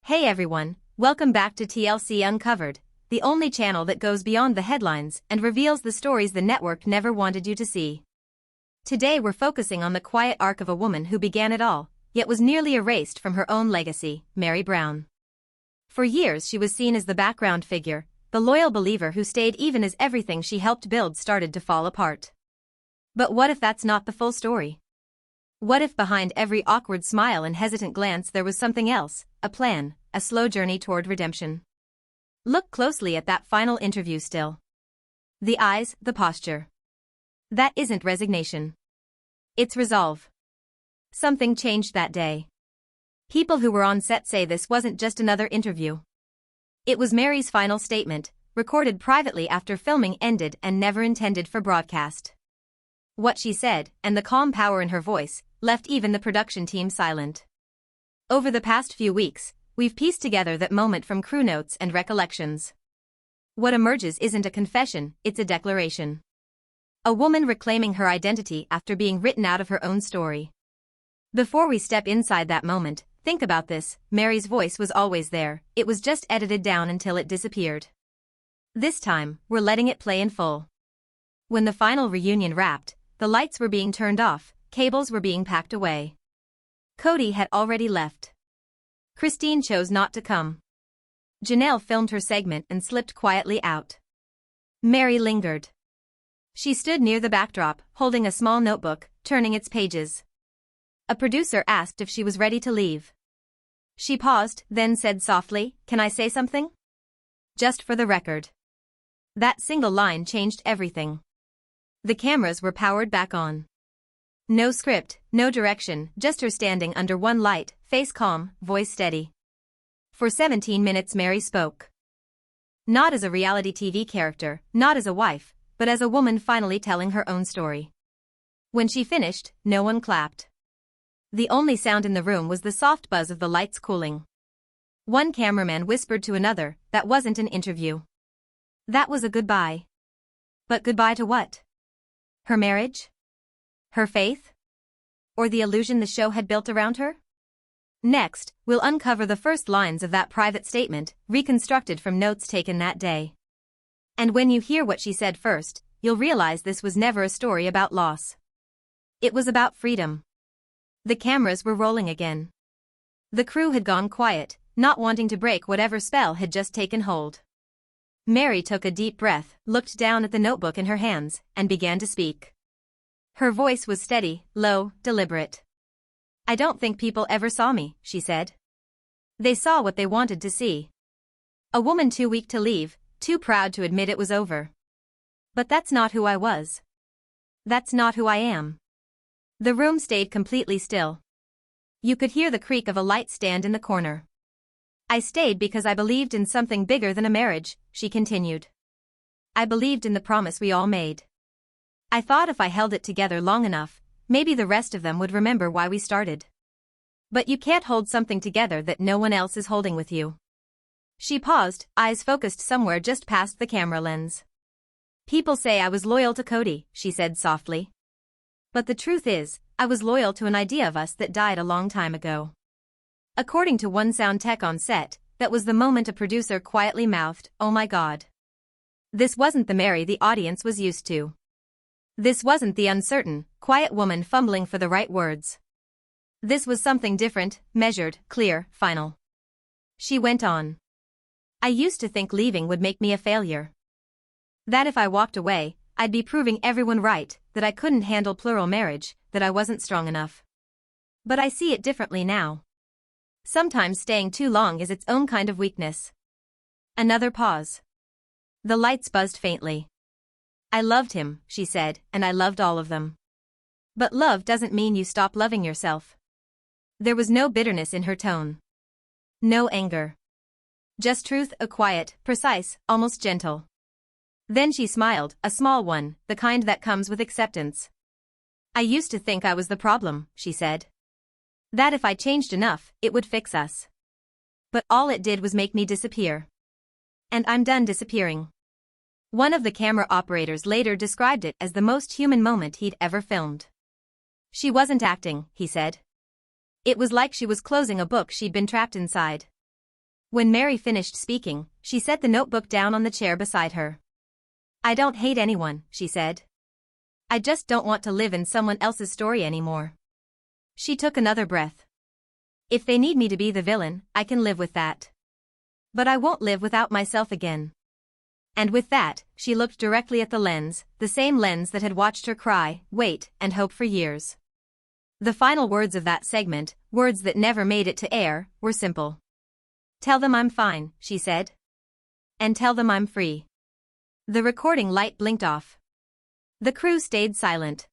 Hey everyone, welcome back to TLC Uncovered, the only channel that goes beyond the headlines and reveals the stories the network never wanted you to see. Today we're focusing on the quiet arc of a woman who began it all, yet was nearly erased from her own legacy, Meri Brown. For years she was seen as the background figure, the loyal believer who stayed even as everything she helped build started to fall apart. But what if that's not the full story? What if behind every awkward smile and hesitant glance there was something else, a plan, a slow journey toward redemption? Look closely at that final interview still. The eyes, the posture. That isn't resignation. It's resolve. Something changed that day. People who were on set say this wasn't just another interview. It was Meri's final statement, recorded privately after filming ended and never intended for broadcast. What she said, and the calm power in her voice, left even the production team silent. Over the past few weeks, we've pieced together that moment from crew notes and recollections. What emerges isn't a confession, it's a declaration. A woman reclaiming her identity after being written out of her own story. Before we step inside that moment, think about this: Meri's voice was always there, it was just edited down until it disappeared. This time, we're letting it play in full. When the final reunion wrapped, the lights were being turned off, cables were being packed away. Cody had already left. Christine chose not to come. Janelle filmed her segment and slipped quietly out. Meri lingered. She stood near the backdrop, holding a small notebook, turning its pages. A producer asked if she was ready to leave. She paused, then said softly, "Can I say something?" Just for the record. That single line changed everything. The cameras were powered back on. No script, no direction, just her standing under one light, face calm, voice steady. For 17 minutes Meri spoke. Not as a reality TV character, not as a wife, but as a woman finally telling her own story. When she finished, no one clapped. The only sound in the room was the soft buzz of the lights cooling. One cameraman whispered to another, "That wasn't an interview. That was a goodbye." But goodbye to what? Her marriage? Her faith? Or the illusion the show had built around her? Next, we'll uncover the first lines of that private statement, reconstructed from notes taken that day. And when you hear what she said first, you'll realize this was never a story about loss. It was about freedom. The cameras were rolling again. The crew had gone quiet, not wanting to break whatever spell had just taken hold. Meri took a deep breath, looked down at the notebook in her hands, and began to speak. Her voice was steady, low, deliberate. "I don't think people ever saw me," she said. "They saw what they wanted to see. A woman too weak to leave, too proud to admit it was over. But that's not who I was. That's not who I am." The room stayed completely still. You could hear the creak of a light stand in the corner. "I stayed because I believed in something bigger than a marriage," she continued. "I believed in the promise we all made. I thought if I held it together long enough, maybe the rest of them would remember why we started. But you can't hold something together that no one else is holding with you." She paused, eyes focused somewhere just past the camera lens. "People say I was loyal to Cody," she said softly. "But the truth is, I was loyal to an idea of us that died a long time ago." According to one sound tech on set, that was the moment a producer quietly mouthed, "Oh my God." This wasn't the Meri the audience was used to. This wasn't the uncertain, quiet woman fumbling for the right words. This was something different, measured, clear, final. She went on. "I used to think leaving would make me a failure. That if I walked away, I'd be proving everyone right, that I couldn't handle plural marriage, that I wasn't strong enough. But I see it differently now. Sometimes staying too long is its own kind of weakness." Another pause. The lights buzzed faintly. "I loved him," she said, "and I loved all of them. But love doesn't mean you stop loving yourself." There was no bitterness in her tone. No anger. Just truth, a quiet, precise, almost gentle. Then she smiled, a small one, the kind that comes with acceptance. "I used to think I was the problem," she said. "That if I changed enough, it would fix us. But all it did was make me disappear. And I'm done disappearing." One of the camera operators later described it as the most human moment he'd ever filmed. "She wasn't acting," he said. "It was like she was closing a book she'd been trapped inside. When Meri finished speaking, she set the notebook down on the chair beside her. "I don't hate anyone," she said. "I just don't want to live in someone else's story anymore." She took another breath. "If they need me to be the villain, I can live with that. But I won't live without myself again." And with that, she looked directly at the lens, the same lens that had watched her cry, wait, and hope for years. The final words of that segment, words that never made it to air, were simple. "Tell them I'm fine," she said. "And tell them I'm free." The recording light blinked off. The crew stayed silent.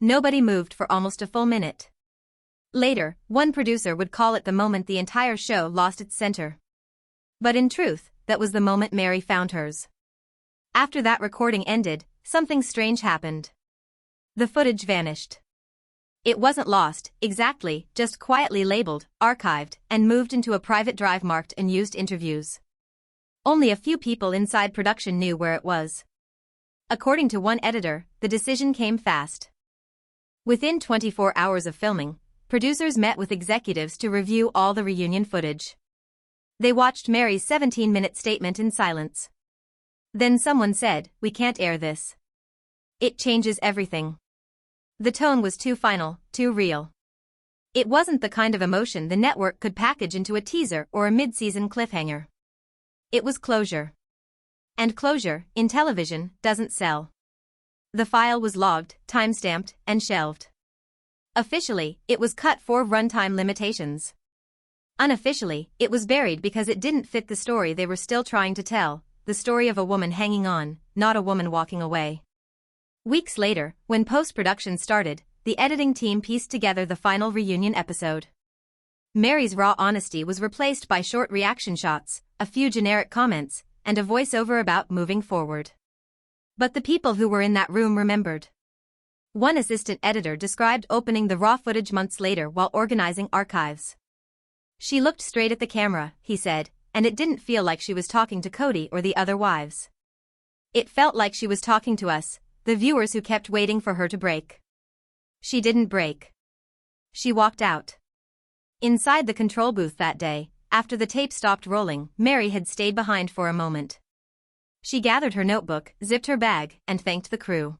Nobody moved for almost a full minute. Later, one producer would call it the moment the entire show lost its center. But in truth, that was the moment Meri found hers. After that recording ended, something strange happened. The footage vanished. It wasn't lost, exactly, just quietly labeled, archived, and moved into a private drive marked unused interviews. Only a few people inside production knew where it was. According to one editor, the decision came fast. Within 24 hours of filming, producers met with executives to review all the reunion footage. They watched Meri's 17-minute statement in silence. Then someone said, "We can't air this. It changes everything." The tone was too final, too real. It wasn't the kind of emotion the network could package into a teaser or a mid-season cliffhanger. It was closure. And closure, in television, doesn't sell. The file was logged, timestamped, and shelved. Officially, it was cut for runtime limitations. Unofficially, it was buried because it didn't fit the story they were still trying to tell, the story of a woman hanging on, not a woman walking away. Weeks later, when post-production started, the editing team pieced together the final reunion episode. Meri's raw honesty was replaced by short reaction shots, a few generic comments, and a voiceover about moving forward. But the people who were in that room remembered. One assistant editor described opening the raw footage months later while organizing archives. "She looked straight at the camera," he said, "and it didn't feel like she was talking to Cody or the other wives. It felt like she was talking to us, the viewers who kept waiting for her to break." She didn't break. She walked out. Inside the control booth that day, after the tape stopped rolling, Meri had stayed behind for a moment. She gathered her notebook, zipped her bag, and thanked the crew.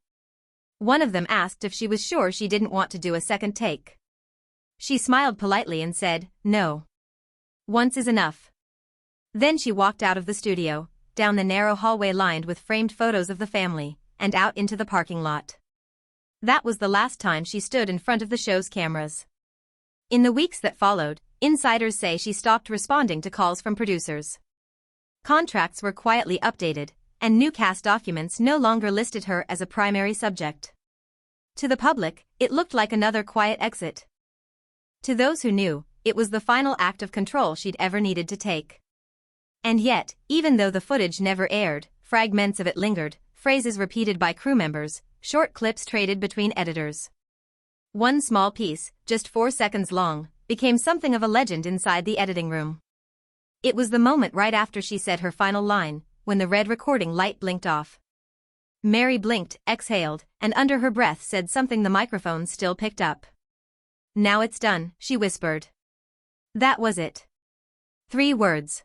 One of them asked if she was sure she didn't want to do a second take. She smiled politely and said, "No. Once is enough." Then she walked out of the studio, down the narrow hallway lined with framed photos of the family, and out into the parking lot. That was the last time she stood in front of the show's cameras. In the weeks that followed, insiders say she stopped responding to calls from producers. Contracts were quietly updated, and new cast documents no longer listed her as a primary subject. To the public, it looked like another quiet exit. To those who knew, it was the final act of control she'd ever needed to take. And yet, even though the footage never aired, fragments of it lingered, phrases repeated by crew members, short clips traded between editors. One small piece, just 4 seconds long, became something of a legend inside the editing room. It was the moment right after she said her final line, when the red recording light blinked off. Meri blinked, exhaled, and under her breath said something the microphone still picked up. "Now it's done," she whispered. That was it. 3 words.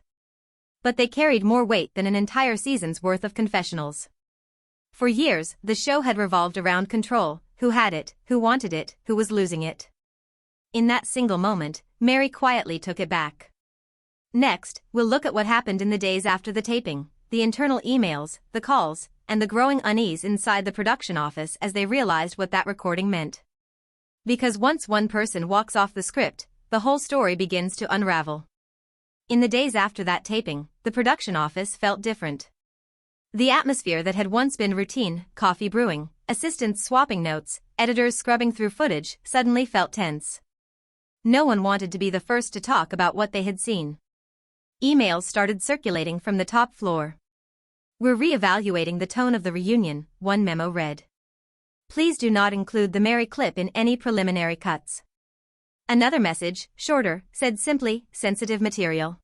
But they carried more weight than an entire season's worth of confessionals. For years, the show had revolved around control, who had it, who wanted it, who was losing it. In that single moment, Meri quietly took it back. Next, we'll look at what happened in the days after the taping, the internal emails, the calls, and the growing unease inside the production office as they realized what that recording meant. Because once one person walks off the script, the whole story begins to unravel. In the days after that taping, the production office felt different. The atmosphere that had once been routine, coffee brewing, assistants swapping notes, editors scrubbing through footage, suddenly felt tense. No one wanted to be the first to talk about what they had seen. Emails started circulating from the top floor. "We're re-evaluating the tone of the reunion," one memo read. "Please do not include the Meri clip in any preliminary cuts." Another message, shorter, said simply, "sensitive material.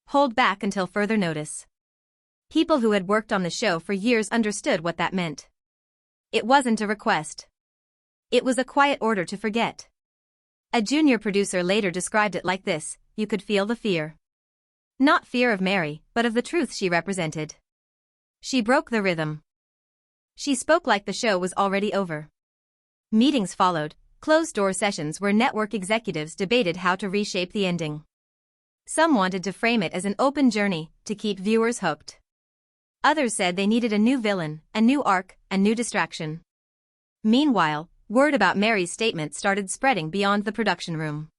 Hold back until further notice." People who had worked on the show for years understood what that meant. It wasn't a request. It was a quiet order to forget. A junior producer later described it like this: "You could feel the fear. Not fear of Meri, but of the truth she represented. She broke the rhythm. She spoke like the show was already over. Meetings followed, closed-door sessions where network executives debated how to reshape the ending. Some wanted to frame it as an open journey, to keep viewers hooked. Others said they needed a new villain, a new arc, a new distraction. Meanwhile, word about Meri's statement started spreading beyond the production room.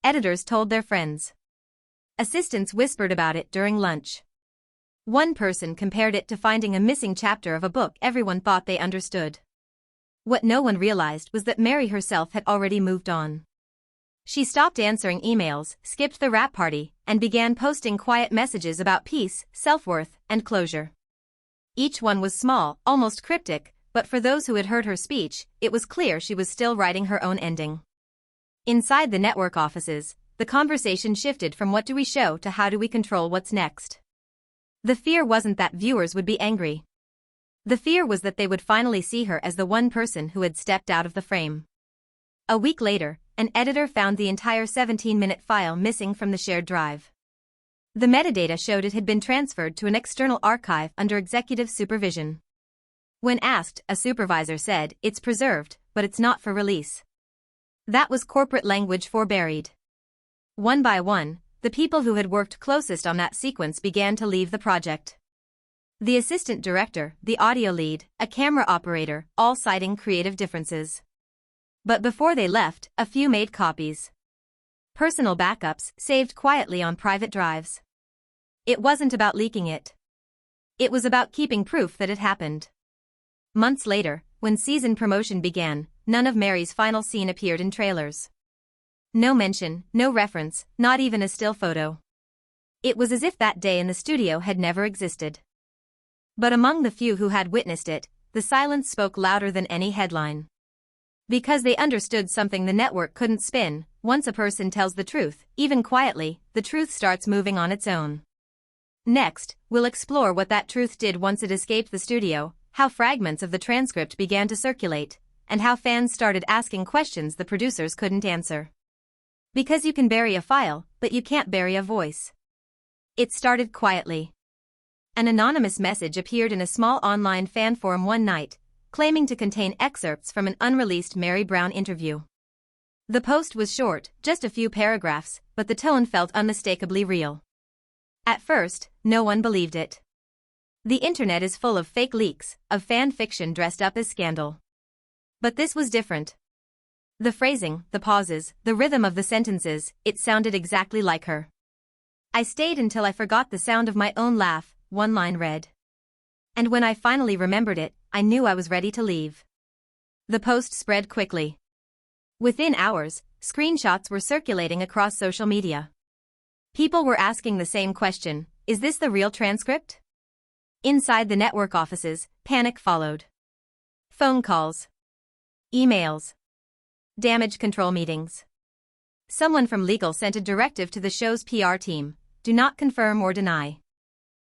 Editors told their friends. Assistants whispered about it during lunch. One person compared it to finding a missing chapter of a book everyone thought they understood. What no one realized was that Meri herself had already moved on. She stopped answering emails, skipped the wrap party, and began posting quiet messages about peace, self-worth, and closure. Each one was small, almost cryptic, but for those who had heard her speech, it was clear she was still writing her own ending. Inside the network offices, the conversation shifted from what do we show to how do we control what's next. The fear wasn't that viewers would be angry. The fear was that they would finally see her as the one person who had stepped out of the frame. A week later, an editor found the entire 17-minute file missing from the shared drive. The metadata showed it had been transferred to an external archive under executive supervision. When asked, a supervisor said, "It's preserved, but it's not for release." That was corporate language for buried. One by one, the people who had worked closest on that sequence began to leave the project. The assistant director, the audio lead, a camera operator, all citing creative differences. But before they left, a few made copies. Personal backups, saved quietly on private drives. It wasn't about leaking it. It was about keeping proof that it happened. Months later, when season promotion began, none of Meri's final scene appeared in trailers. No mention, no reference, not even a still photo. It was as if that day in the studio had never existed. But among the few who had witnessed it, the silence spoke louder than any headline. Because they understood something the network couldn't spin, once a person tells the truth, even quietly, the truth starts moving on its own. Next, we'll explore what that truth did once it escaped the studio, how fragments of the transcript began to circulate, and how fans started asking questions the producers couldn't answer. Because you can bury a file, but you can't bury a voice. It started quietly. An anonymous message appeared in a small online fan forum one night, claiming to contain excerpts from an unreleased Meri Brown interview. The post was short, just a few paragraphs, but the tone felt unmistakably real. At first, no one believed it. The internet is full of fake leaks, of fan fiction dressed up as scandal. But this was different. The phrasing, the pauses, the rhythm of the sentences, it sounded exactly like her. "I stayed until I forgot the sound of my own laugh," one line read. "And when I finally remembered it, I knew I was ready to leave." The post spread quickly. Within hours, screenshots were circulating across social media. People were asking the same question: is this the real transcript? Inside the network offices, panic followed. Phone calls. Emails. Damage control meetings. Someone from legal sent a directive to the show's PR team: do not confirm or deny.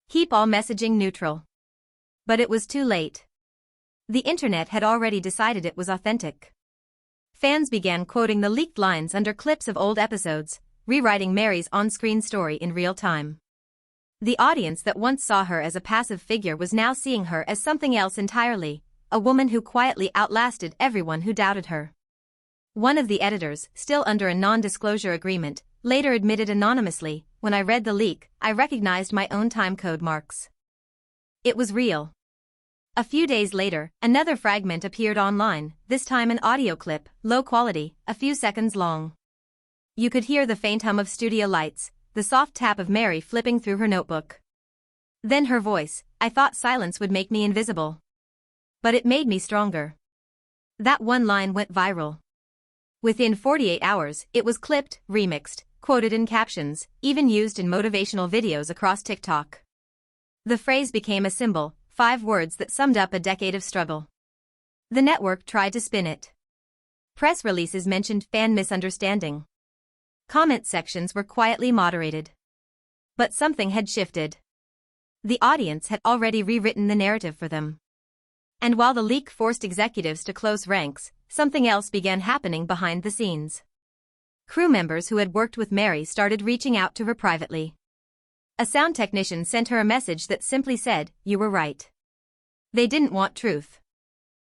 Keep all messaging neutral. But it was too late. The internet had already decided it was authentic. Fans began quoting the leaked lines under clips of old episodes, rewriting Meri's on-screen story in real time. The audience that once saw her as a passive figure was now seeing her as something else entirely, a woman who quietly outlasted everyone who doubted her. One of the editors, still under a non-disclosure agreement, later admitted anonymously, "When I read the leak, I recognized my own timecode marks. It was real." A few days later, another fragment appeared online, this time an audio clip, low quality, a few seconds long. You could hear the faint hum of studio lights, the soft tap of Meri flipping through her notebook. Then her voice: "I thought silence would make me invisible. But it made me stronger." That one line went viral. Within 48 hours, it was clipped, remixed, quoted in captions, even used in motivational videos across TikTok. The phrase became a symbol, 5 words that summed up a decade of struggle. The network tried to spin it. Press releases mentioned fan misunderstanding. Comment sections were quietly moderated. But something had shifted. The audience had already rewritten the narrative for them. And while the leak forced executives to close ranks, something else began happening behind the scenes. Crew members who had worked with Meri started reaching out to her privately. A sound technician sent her a message that simply said, "You were right." They didn't want truth.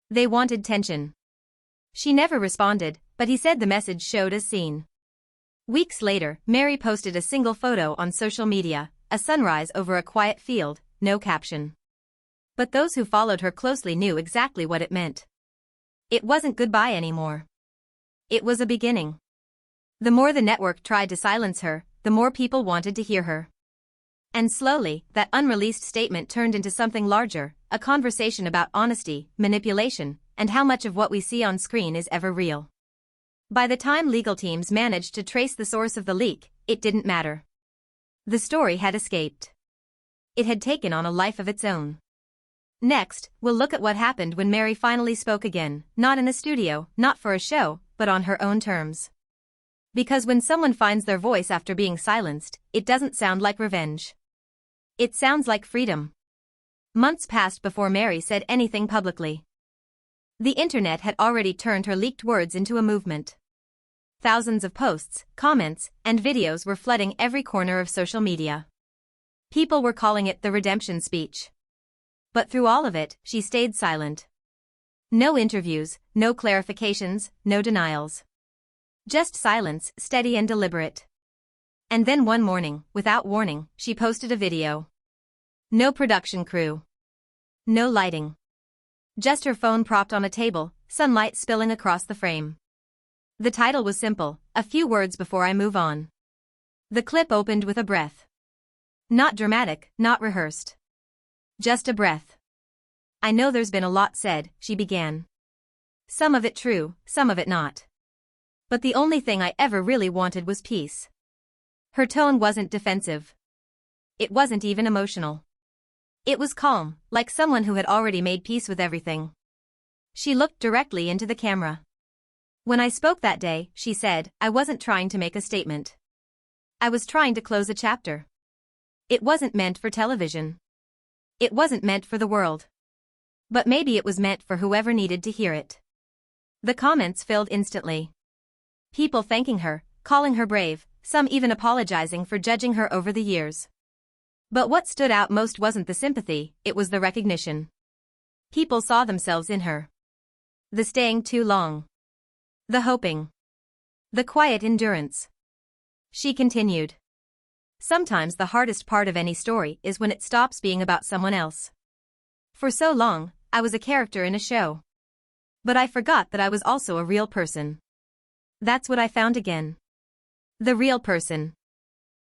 They wanted tension. She never responded, but he said the message showed as seen. Weeks later, Meri posted a single photo on social media, a sunrise over a quiet field, no caption. But those who followed her closely knew exactly what it meant. It wasn't goodbye anymore. It was a beginning. The more the network tried to silence her, the more people wanted to hear her. And slowly, that unreleased statement turned into something larger, a conversation about honesty, manipulation, and how much of what we see on screen is ever real. By the time legal teams managed to trace the source of the leak, it didn't matter. The story had escaped. It had taken on a life of its own. Next, we'll look at what happened when Meri finally spoke again, not in a studio, not for a show, but on her own terms. Because when someone finds their voice after being silenced, it doesn't sound like revenge. It sounds like freedom. Months passed before Meri said anything publicly. The internet had already turned her leaked words into a movement. Thousands of posts, comments, and videos were flooding every corner of social media. People were calling it the redemption speech. But through all of it, she stayed silent. No interviews, no clarifications, no denials. Just silence, steady and deliberate. And then one morning, without warning, she posted a video. No production crew. No lighting. Just her phone propped on a table, sunlight spilling across the frame. The title was simple, "A few words before I move on." The clip opened with a breath. Not dramatic, not rehearsed. Just a breath. "I know there's been a lot said," she began. "Some of it true, some of it not. But the only thing I ever really wanted was peace." Her tone wasn't defensive. It wasn't even emotional. It was calm, like someone who had already made peace with everything. She looked directly into the camera. "When I spoke that day," she said, "I wasn't trying to make a statement. I was trying to close a chapter. It wasn't meant for television. It wasn't meant for the world. But maybe it was meant for whoever needed to hear it." The comments filled instantly. People thanking her, calling her brave, some even apologizing for judging her over the years. But what stood out most wasn't the sympathy, it was the recognition. People saw themselves in her. The staying too long. The hoping. The quiet endurance. She continued. "Sometimes the hardest part of any story is when it stops being about someone else. For so long, I was a character in a show. But I forgot that I was also a real person. That's what I found again. The real person."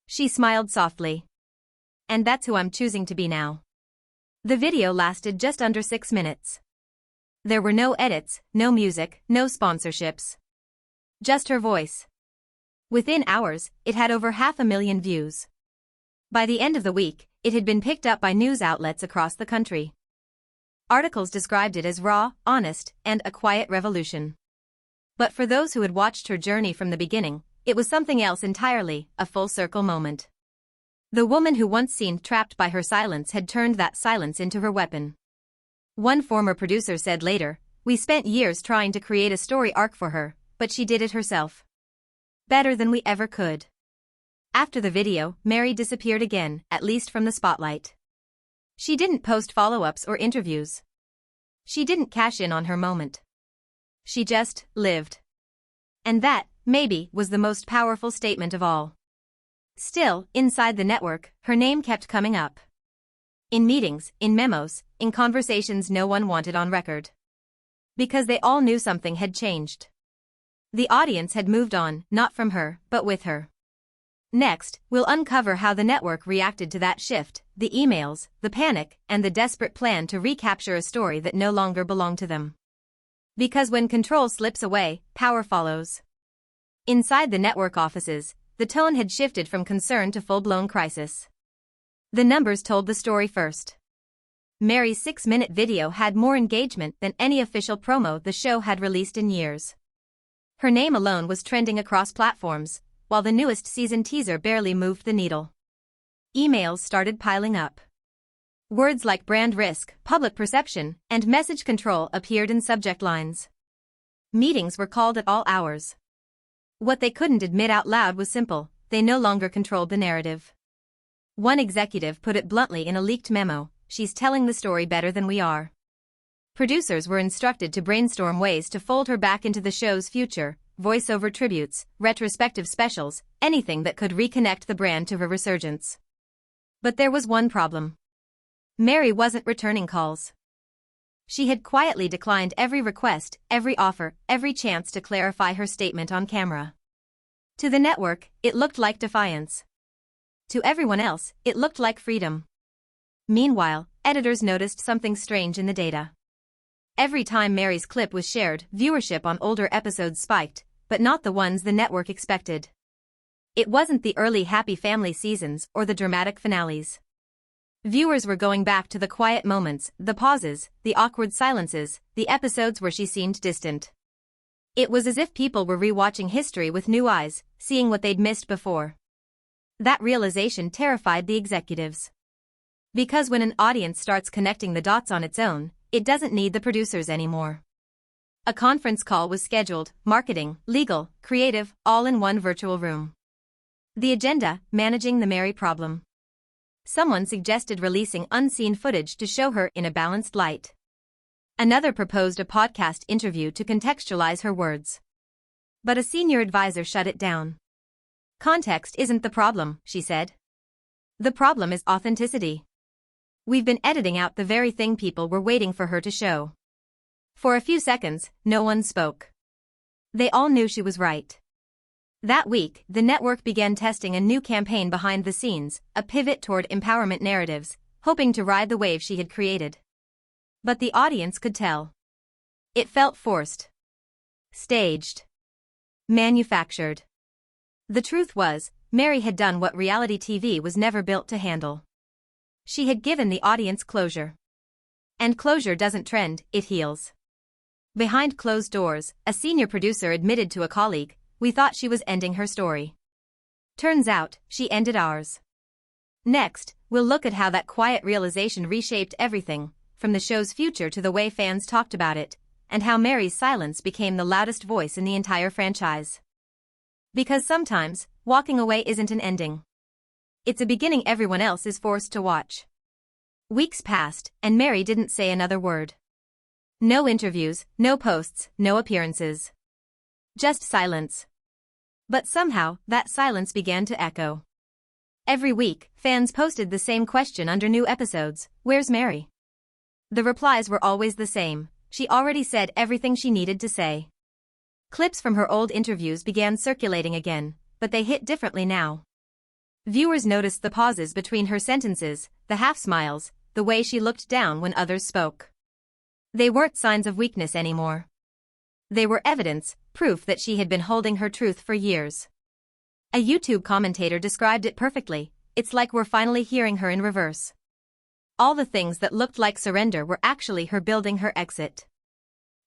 She smiled softly. "And that's who I'm choosing to be now." The video lasted just under 6 minutes. There were no edits, no music, no sponsorships. Just her voice. Within hours, it had over 500,000 views. By the end of the week, it had been picked up by news outlets across the country. Articles described it as raw, honest, and a quiet revolution. But for those who had watched her journey from the beginning, it was something else entirely, a full-circle moment. The woman who once seemed trapped by her silence had turned that silence into her weapon. One former producer said later, "We spent years trying to create a story arc for her, but she did it herself. Better than we ever could." After the video, Meri disappeared again, at least from the spotlight. She didn't post follow-ups or interviews. She didn't cash in on her moment. She just lived. And that, maybe, was the most powerful statement of all. Still, inside the network, her name kept coming up. In meetings, in memos, in conversations no one wanted on record. Because they all knew something had changed. The audience had moved on, not from her, but with her. Next, we'll uncover how the network reacted to that shift, the emails, the panic, and the desperate plan to recapture a story that no longer belonged to them. Because when control slips away, power follows. Inside the network offices, the tone had shifted from concern to full-blown crisis. The numbers told the story first. Meri's 6-minute video had more engagement than any official promo the show had released in years. Her name alone was trending across platforms, while the newest season teaser barely moved the needle. Emails started piling up. Words like brand risk, public perception, and message control appeared in subject lines. Meetings were called at all hours. What they couldn't admit out loud was simple: they no longer controlled the narrative. One executive put it bluntly in a leaked memo, "She's telling the story better than we are." Producers were instructed to brainstorm ways to fold her back into the show's future, voiceover tributes, retrospective specials, anything that could reconnect the brand to her resurgence. But there was one problem. Meri wasn't returning calls. She had quietly declined every request, every offer, every chance to clarify her statement on camera. To the network, it looked like defiance. To everyone else, it looked like freedom. Meanwhile, editors noticed something strange in the data. Every time Meri's clip was shared, viewership on older episodes spiked, but not the ones the network expected. It wasn't the early happy family seasons or the dramatic finales. Viewers were going back to the quiet moments, the pauses, the awkward silences, the episodes where she seemed distant. It was as if people were rewatching history with new eyes, seeing what they'd missed before. That realization terrified the executives. Because when an audience starts connecting the dots on its own, it doesn't need the producers anymore. A conference call was scheduled, marketing, legal, creative, all in one virtual room. The agenda, managing the Meri problem. Someone suggested releasing unseen footage to show her in a balanced light. Another proposed a podcast interview to contextualize her words. But a senior advisor shut it down. "Context isn't the problem," she said. "The problem is authenticity. We've been editing out the very thing people were waiting for her to show." For a few seconds, no one spoke. They all knew she was right. That week, the network began testing a new campaign behind the scenes, a pivot toward empowerment narratives, hoping to ride the wave she had created. But the audience could tell. It felt forced. Staged. Manufactured. The truth was, Meri had done what reality TV was never built to handle. She had given the audience closure. And closure doesn't trend, it heals. Behind closed doors, a senior producer admitted to a colleague, "We thought she was ending her story. Turns out, she ended ours." Next, we'll look at how that quiet realization reshaped everything, from the show's future to the way fans talked about it, and how Meri's silence became the loudest voice in the entire franchise. Because sometimes, walking away isn't an ending. It's a beginning everyone else is forced to watch. Weeks passed, and Meri didn't say another word. No interviews, no posts, no appearances. Just silence. But somehow, that silence began to echo. Every week, fans posted the same question under new episodes: "Where's Meri?" The replies were always the same: "She already said everything she needed to say." Clips from her old interviews began circulating again, but they hit differently now. Viewers noticed the pauses between her sentences, the half-smiles, the way she looked down when others spoke. They weren't signs of weakness anymore. They were evidence, proof that she had been holding her truth for years. A YouTube commentator described it perfectly: "It's like we're finally hearing her in reverse." All the things that looked like surrender were actually her building her exit.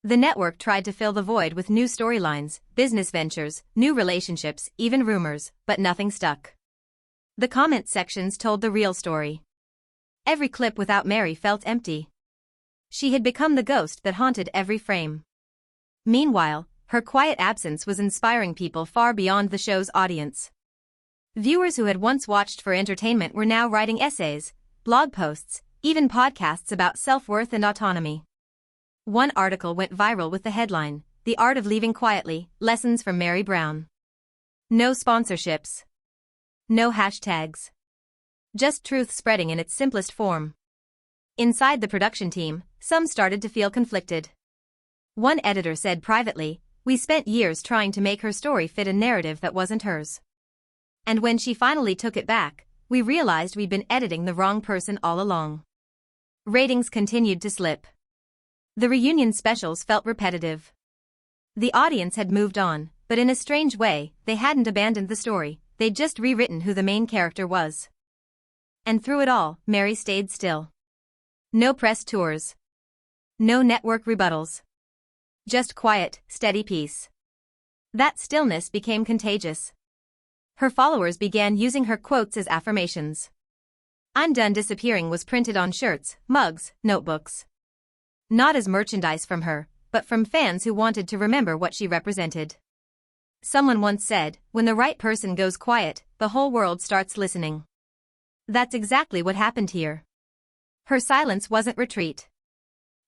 The network tried to fill the void with new storylines, business ventures, new relationships, even rumors, but nothing stuck. The comment sections told the real story. Every clip without Meri felt empty. She had become the ghost that haunted every frame. Meanwhile, her quiet absence was inspiring people far beyond the show's audience. Viewers who had once watched for entertainment were now writing essays, blog posts, even podcasts about self-worth and autonomy. One article went viral with the headline, "The Art of Leaving Quietly, Lessons from Meri Brown." No sponsorships. No hashtags. Just truth spreading in its simplest form. Inside the production team, some started to feel conflicted. One editor said privately, "We spent years trying to make her story fit a narrative that wasn't hers. And when she finally took it back, we realized we'd been editing the wrong person all along." Ratings continued to slip. The reunion specials felt repetitive. The audience had moved on, but in a strange way, they hadn't abandoned the story, they'd just rewritten who the main character was. And through it all, Meri stayed still. No press tours. No network rebuttals. Just quiet, steady peace. That stillness became contagious. Her followers began using her quotes as affirmations. "I'm done disappearing" was printed on shirts, mugs, notebooks. Not as merchandise from her, but from fans who wanted to remember what she represented. Someone once said, "When the right person goes quiet, the whole world starts listening." That's exactly what happened here. Her silence wasn't retreat.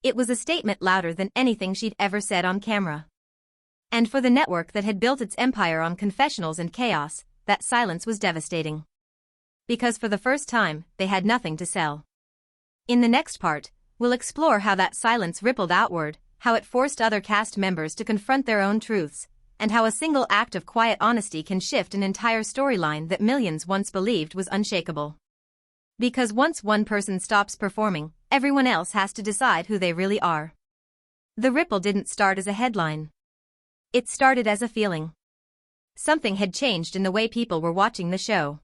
It was a statement louder than anything she'd ever said on camera. And for the network that had built its empire on confessionals and chaos, that silence was devastating. Because for the first time, they had nothing to sell. In the next part, we'll explore how that silence rippled outward, how it forced other cast members to confront their own truths, and how a single act of quiet honesty can shift an entire storyline that millions once believed was unshakable. Because once one person stops performing, everyone else has to decide who they really are. The ripple didn't start as a headline. It started as a feeling. Something had changed in the way people were watching the show.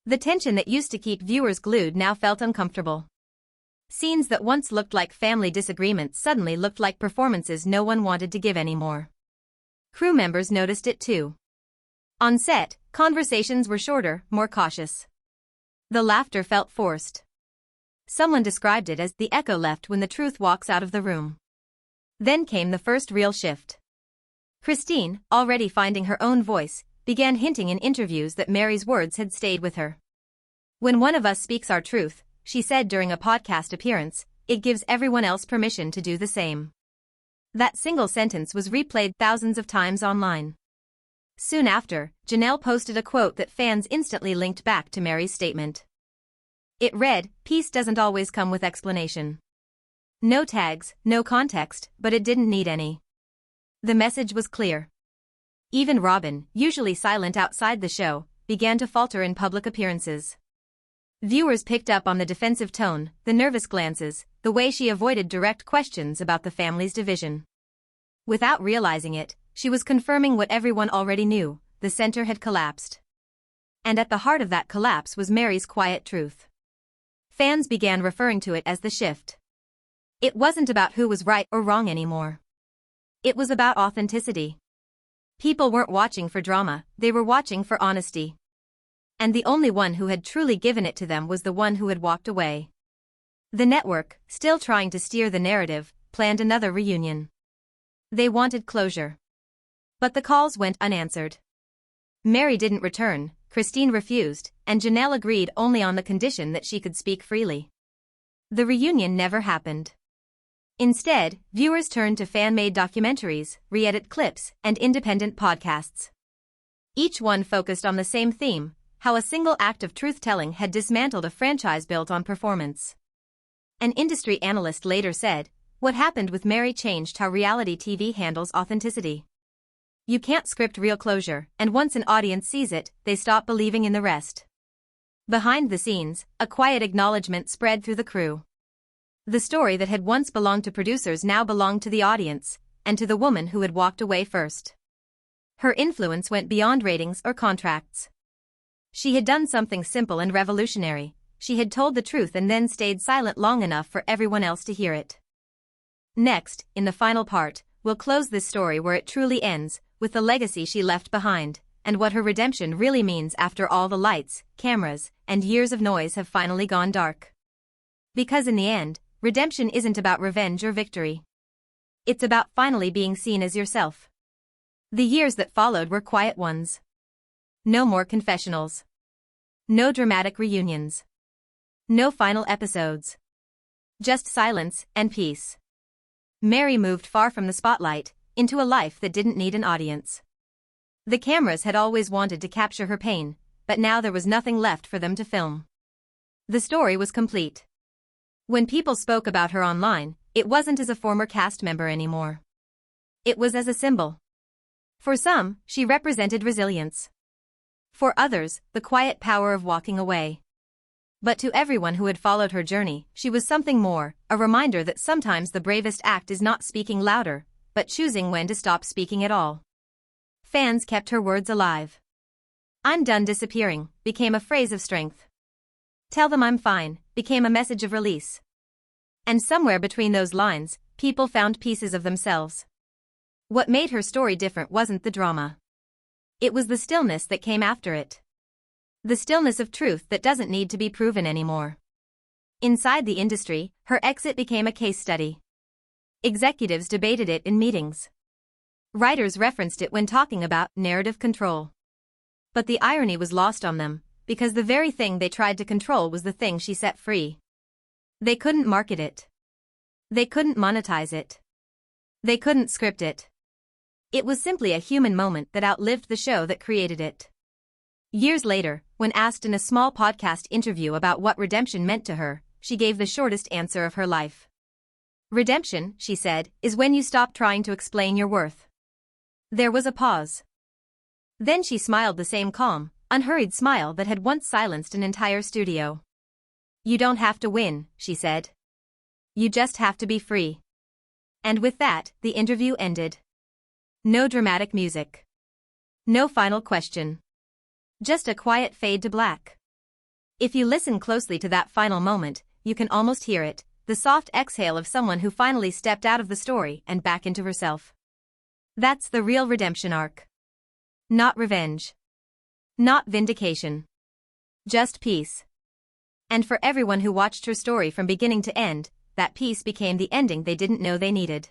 The tension that used to keep viewers glued now felt uncomfortable. Scenes that once looked like family disagreements suddenly looked like performances no one wanted to give anymore. Crew members noticed it too. On set, conversations were shorter, more cautious. The laughter felt forced. Someone described it as the echo left when the truth walks out of the room. Then came the first real shift. Christine, already finding her own voice, began hinting in interviews that Meri's words had stayed with her. "When one of us speaks our truth," she said during a podcast appearance, "it gives everyone else permission to do the same." That single sentence was replayed thousands of times online. Soon after, Janelle posted a quote that fans instantly linked back to Meri's statement. It read, "Peace doesn't always come with explanation." No tags, no context, but it didn't need any. The message was clear. Even Robin, usually silent outside the show, began to falter in public appearances. Viewers picked up on the defensive tone, the nervous glances, the way she avoided direct questions about the family's division. Without realizing it, she was confirming what everyone already knew: the center had collapsed. And at the heart of that collapse was Meri's quiet truth. Fans began referring to it as the shift. It wasn't about who was right or wrong anymore. It was about authenticity. People weren't watching for drama, they were watching for honesty. And the only one who had truly given it to them was the one who had walked away. The network, still trying to steer the narrative, planned another reunion. They wanted closure. But the calls went unanswered. Meri didn't return, Christine refused, and Janelle agreed only on the condition that she could speak freely. The reunion never happened. Instead, viewers turned to fan-made documentaries, re-edit clips, and independent podcasts. Each one focused on the same theme: how a single act of truth-telling had dismantled a franchise built on performance. An industry analyst later said, "What happened with Meri changed how reality TV handles authenticity. You can't script real closure, and once an audience sees it, they stop believing in the rest." Behind the scenes, a quiet acknowledgement spread through the crew. The story that had once belonged to producers now belonged to the audience, and to the woman who had walked away first. Her influence went beyond ratings or contracts. She had done something simple and revolutionary: she had told the truth and then stayed silent long enough for everyone else to hear it. Next, in the final part, we'll close this story where it truly ends, with the legacy she left behind, and what her redemption really means after all the lights, cameras, and years of noise have finally gone dark. Because in the end, redemption isn't about revenge or victory. It's about finally being seen as yourself. The years that followed were quiet ones. No more confessionals. No dramatic reunions. No final episodes. Just silence and peace. Meri moved far from the spotlight, into a life that didn't need an audience. The cameras had always wanted to capture her pain, but now there was nothing left for them to film. The story was complete. When people spoke about her online, it wasn't as a former cast member anymore. It was as a symbol. For some, she represented resilience. For others, the quiet power of walking away. But to everyone who had followed her journey, she was something more, a reminder that sometimes the bravest act is not speaking louder, but choosing when to stop speaking at all. Fans kept her words alive. "I'm done disappearing" became a phrase of strength. "Tell them I'm fine" became a message of release. And somewhere between those lines, people found pieces of themselves. What made her story different wasn't the drama. It was the stillness that came after it. The stillness of truth that doesn't need to be proven anymore. Inside the industry, her exit became a case study. Executives debated it in meetings. Writers referenced it when talking about narrative control. But the irony was lost on them, because the very thing they tried to control was the thing she set free. They couldn't market it. They couldn't monetize it. They couldn't script it. It was simply a human moment that outlived the show that created it. Years later, when asked in a small podcast interview about what redemption meant to her, she gave the shortest answer of her life. Redemption, she said, is when you stop trying to explain your worth. There was a pause. Then she smiled the same calm, unhurried smile that had once silenced an entire studio. You don't have to win, she said. You just have to be free. And with that, the interview ended. No dramatic music. No final question. Just a quiet fade to black. If you listen closely to that final moment, you can almost hear it, the soft exhale of someone who finally stepped out of the story and back into herself. That's the real redemption arc. Not revenge. Not vindication. Just peace. And for everyone who watched her story from beginning to end, that peace became the ending they didn't know they needed.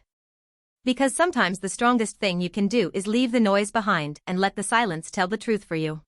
Because sometimes the strongest thing you can do is leave the noise behind and let the silence tell the truth for you.